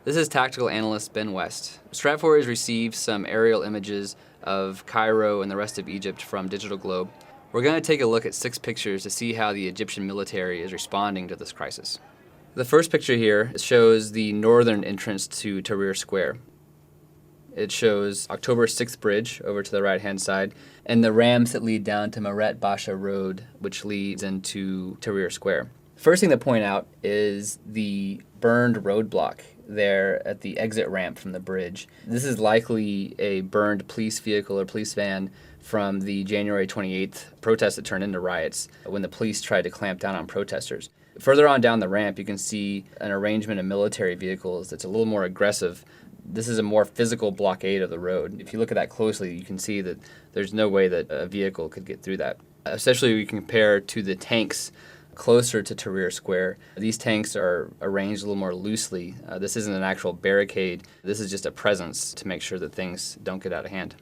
This is tactical analyst Ben West. Stratfor has received some aerial images of Cairo and the rest of Egypt from Digital Globe. We're going to take a look at 6 pictures to see how the Egyptian military is responding to this crisis. The first picture here shows the northern entrance to Tahrir Square. It shows October 6th Bridge over to the right-hand side and the ramps that lead down to Maret Basha Road, which leads into Tahrir Square. First thing to point out is the burned roadblock there at the exit ramp from the bridge. This is likely a burned police vehicle or police van from the January 28th protests that turned into riots when the police tried to clamp down on protesters. Further on down the ramp, you can see an arrangement of military vehicles that's a little more aggressive. This is a more physical blockade of the road. If you look at that closely, you can see that there's no way that a vehicle could get through that. Especially when you compare to the tanks closer to Tahrir Square. These tanks are arranged a little more loosely. This isn't an actual barricade. This is just a presence to make sure that things don't get out of hand.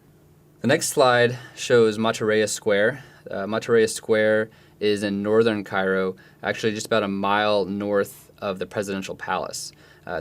The next slide shows Imagery Square. Imagery Square is in northern Cairo, actually just about a mile north of the presidential palace.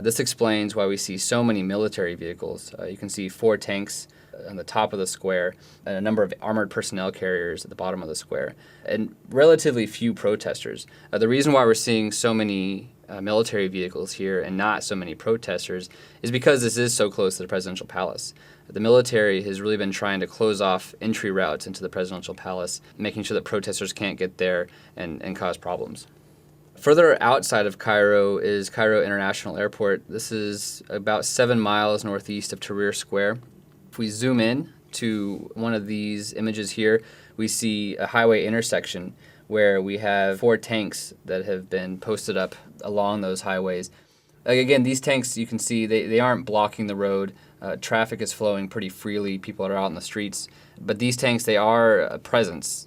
This explains why we see so many military vehicles. You can see 4 tanks on the top of the square and a number of armored personnel carriers at the bottom of the square, and relatively few protesters. The reason why we're seeing so many military vehicles here and not so many protesters is because this is so close to the presidential palace. The military has really been trying to close off entry routes into the presidential palace, making sure that protesters can't get there and cause problems. Further outside of Cairo is Cairo International Airport. This is about 7 miles northeast of Tahrir Square. If we zoom in to one of these images here, we see a highway intersection where we have 4 tanks that have been posted up along those highways. Again, these tanks, you can see, they aren't blocking the road. Traffic is flowing pretty freely. People are out in the streets. But these tanks, they are a presence.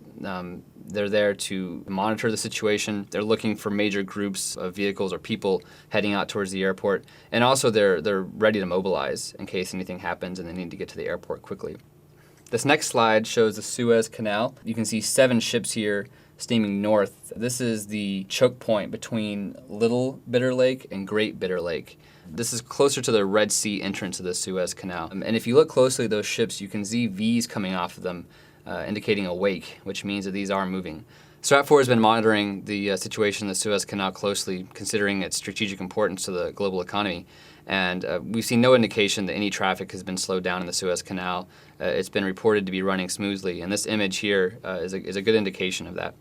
They're there to monitor the situation. They're looking for major groups of vehicles or people heading out towards the airport. And also they're ready to mobilize in case anything happens and they need to get to the airport quickly. This next slide shows the Suez Canal. You can see 7 ships here steaming north. This is the choke point between Little Bitter Lake and Great Bitter Lake. This is closer to the Red Sea entrance of the Suez Canal. And if you look closely at those ships, you can see V's coming off of them, indicating a wake, which means that these are moving. Stratfor has been monitoring the situation in the Suez Canal closely, considering its strategic importance to the global economy. And we've seen no indication that any traffic has been slowed down in the Suez Canal. It's been reported to be running smoothly, and this image here is a good indication of that.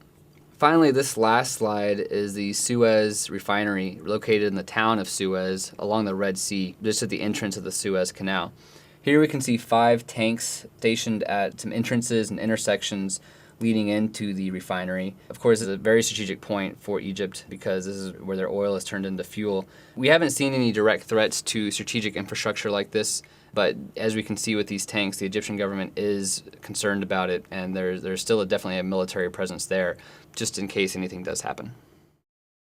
Finally, this last slide is the Suez refinery located in the town of Suez along the Red Sea, just at the entrance of the Suez Canal. Here we can see 5 tanks stationed at some entrances and intersections leading into the refinery. Of course, it's a very strategic point for Egypt because this is where their oil is turned into fuel. We haven't seen any direct threats to strategic infrastructure like this, but as we can see with these tanks, the Egyptian government is concerned about it, and there's still definitely a military presence there just in case anything does happen.